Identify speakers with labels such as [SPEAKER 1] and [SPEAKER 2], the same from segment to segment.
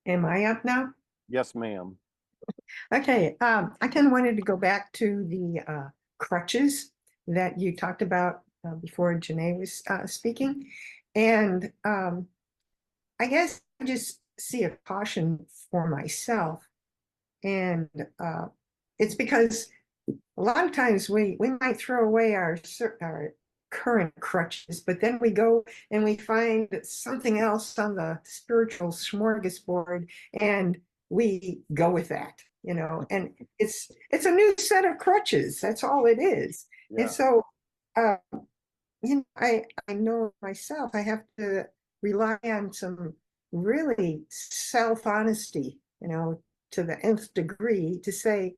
[SPEAKER 1] Am I up now?
[SPEAKER 2] Yes, ma'am.
[SPEAKER 1] Okay. I kind of wanted to go back to the crutches that you talked about before Janae was speaking. And I guess I just see a caution for myself. And it's because a lot of times we might throw away our current crutches, but then we go and we find something else on the spiritual smorgasbord, and we go with that, and it's a new set of crutches. That's all it is. And
[SPEAKER 2] Yeah.
[SPEAKER 1] so, uh, I know myself. I have to rely on some really self-honesty, to the nth degree to say,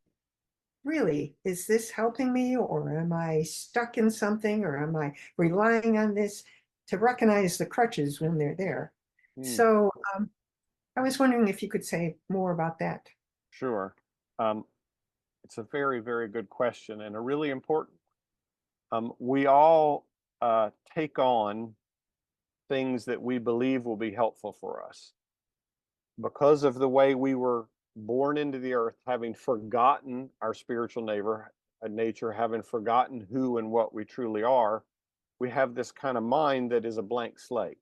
[SPEAKER 1] really, is this helping me, or am I stuck in something, or am I relying on this, to recognize the crutches when they're there?
[SPEAKER 2] Hmm.
[SPEAKER 1] So I was wondering if you could say more about that.
[SPEAKER 2] Sure. Um, it's a very, very good question and a really important. We all take on things that we believe will be helpful for us because of the way we were born into the earth, having forgotten our spiritual nature, having forgotten who and what we truly are. We have this kind of mind that is a blank slate.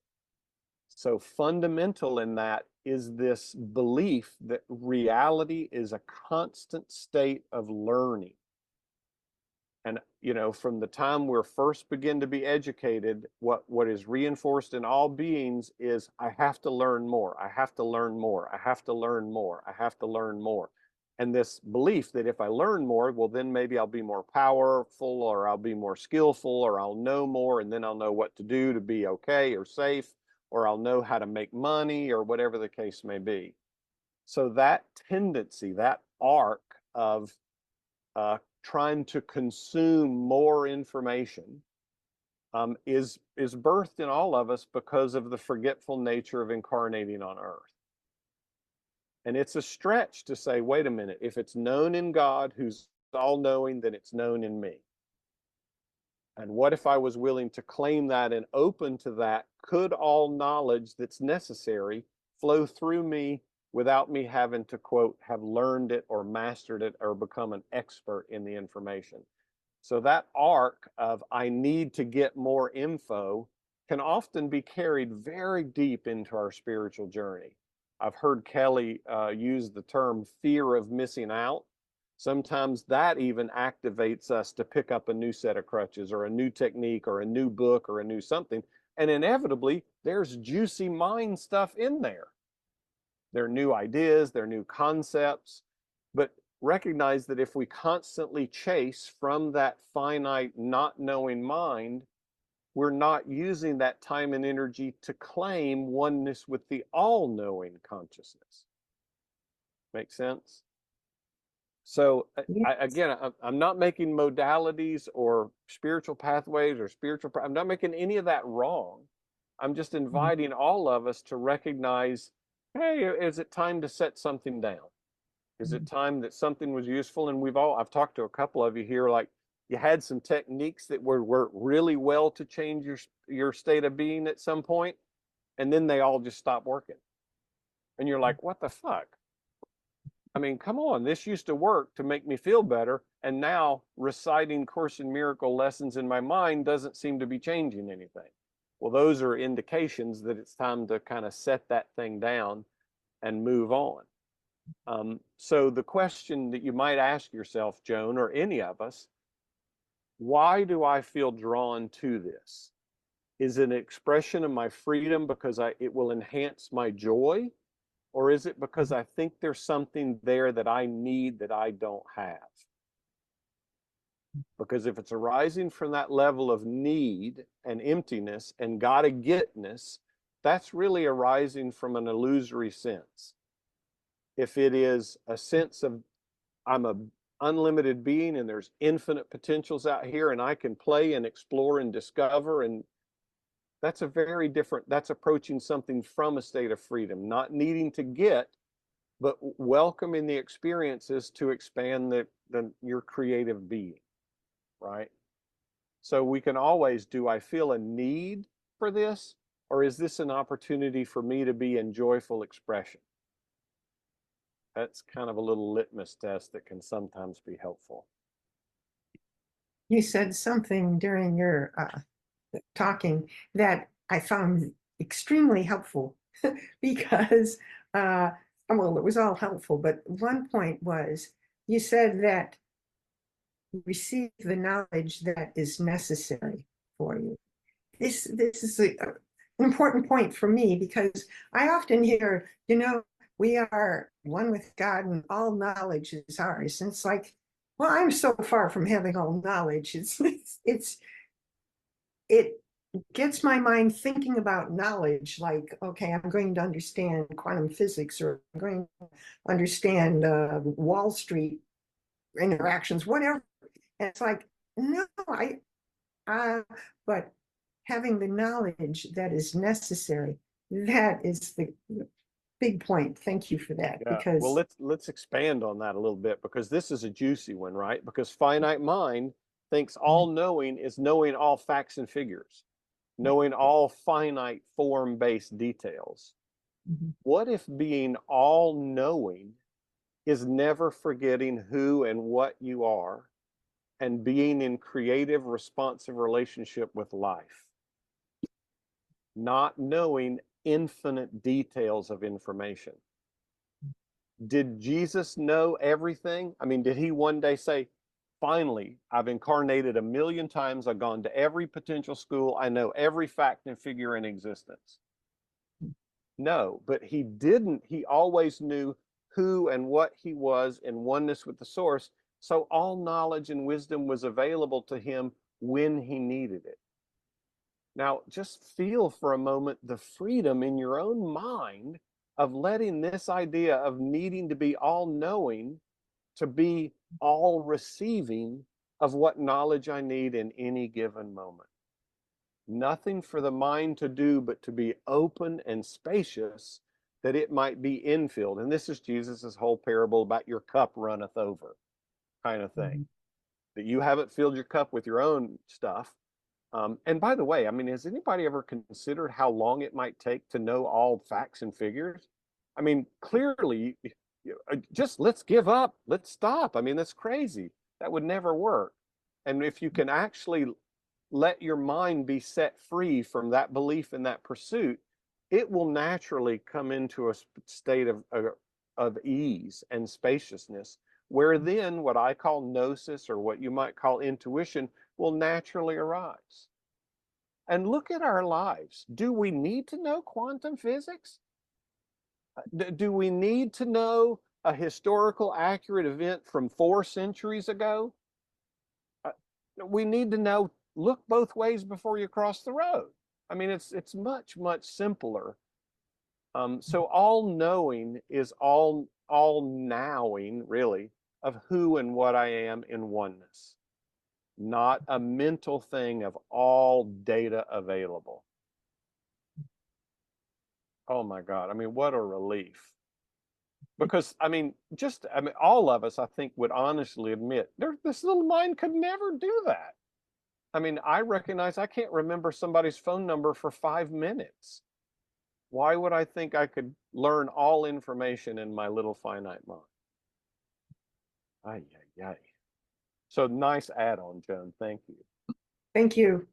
[SPEAKER 2] So fundamental in that is this belief that reality is a constant state of learning. And from the time we're first begin to be educated, what is reinforced in all beings is I have to learn more. I have to learn more. I have to learn more. I have to learn more. And this belief that if I learn more, well, then maybe I'll be more powerful, or I'll be more skillful, or I'll know more, and then I'll know what to do to be okay or safe, or I'll know how to make money, or whatever the case may be. So that tendency, that arc of trying to consume more information is birthed in all of us because of the forgetful nature of incarnating on earth. And it's a stretch to say, wait a minute, if it's known in God, who's all knowing, then it's known in me. And what if I was willing to claim that and open to that? Could all knowledge that's necessary flow through me without me having to, quote, have learned it or mastered it or become an expert in the information? So that arc of I need to get more info can often be carried very deep into our spiritual journey. I've heard Kelly use the term fear of missing out. Sometimes that even activates us to pick up a new set of crutches or a new technique or a new book or a new something. And inevitably, there's juicy mind stuff in there. There are new ideas, there are new concepts, but recognize that if we constantly chase from that finite, not knowing mind, we're not using that time and energy to claim oneness with the all knowing consciousness. Make sense? So
[SPEAKER 1] Yes.
[SPEAKER 2] again, I'm not making modalities or spiritual pathways or I'm not making any of that wrong. I'm just inviting all of us to recognize, hey, is it time to set something down? Is it time that something was useful? And I've talked to a couple of you here, like you had some techniques that worked really well to change your state of being at some point, and then they all just stopped working. And you're like, what the fuck? I mean, come on, this used to work to make me feel better. And now reciting Course in Miracle lessons in my mind doesn't seem to be changing anything. Well, those are indications that it's time to kind of set that thing down and move on. So the question that you might ask yourself, Joan, or any of us, why do I feel drawn to this? Is it an expression of my freedom because it will enhance my joy? Or is it because I think there's something there that I need that I don't have? Because if it's arising from that level of need and emptiness and gotta getness, that's really arising from an illusory sense. If it is a sense of I'm a unlimited being and there's infinite potentials out here and I can play and explore and discover, and that's a very different, that's approaching something from a state of freedom, not needing to get, but welcoming the experiences to expand your creative being, right? So we can always, do I feel a need for this, or is this an opportunity for me to be in joyful expression? That's kind of a little litmus test that can sometimes be helpful.
[SPEAKER 1] You said something during your talking that I found extremely helpful because, well, it was all helpful, but one point was you said that you receive the knowledge that is necessary for you. This is an important point for me because I often hear, we are one with God and all knowledge is ours. And it's like, well, I'm so far from having all knowledge. It gets my mind thinking about knowledge like, okay, I'm going to understand quantum physics or I'm going to understand Wall Street interactions, whatever. And it's like, no, uh, but having the knowledge that is necessary, that is the big point. Thank you for that,
[SPEAKER 2] Yeah. Well,
[SPEAKER 1] because
[SPEAKER 2] let's expand on that a little bit because this is a juicy one, right? Because finite mind thinks all knowing is knowing all facts and figures, knowing all finite form-based details.
[SPEAKER 1] Mhm.
[SPEAKER 2] What if being all knowing is never forgetting who and what you are and being in creative, responsive relationship with life, not knowing infinite details of information? Did Jesus know everything? I mean, did he one day say, finally, I've incarnated a million times, I've gone to every potential school, I know every fact and figure in existence? No, but he didn't. He always knew who and what he was in oneness with the source. So all knowledge and wisdom was available to him when he needed it. Now, just feel for a moment the freedom in your own mind of letting this idea of needing to be all knowing to be all receiving of what knowledge I need in any given moment. Nothing for the mind to do but to be open and spacious that it might be infilled. And this is Jesus's whole parable about your cup runneth over kind of thing,
[SPEAKER 1] Mhm.
[SPEAKER 2] that you haven't filled your cup with your own stuff. And by the way, I mean, has anybody ever considered how long it might take to know all facts and figures? I mean, clearly, just let's give up, let's stop. I mean, that's crazy. That would never work. And if you can actually let your mind be set free from that belief and that pursuit, it will naturally come into a state of ease and spaciousness, where then what I call gnosis or what you might call intuition will naturally arise. And look at our lives. Do we need to know quantum physics? Do we need to know a historical accurate event from 4 centuries ago? Uh, we need to know, look both ways before you cross the road. I mean, it's much simpler. So all knowing is all knowing really of who and what I am in oneness, not a mental thing of all data available. Oh my God. I mean, what a relief. Because I mean, all of us, I think, would honestly admit this little mind could never do that. I mean, I recognize I can't remember somebody's phone number for 5 minutes. Why would I think I could learn all information in my little finite mind? Ay, ay, ay. So nice add on, Joan. Thank you.
[SPEAKER 1] Thank you.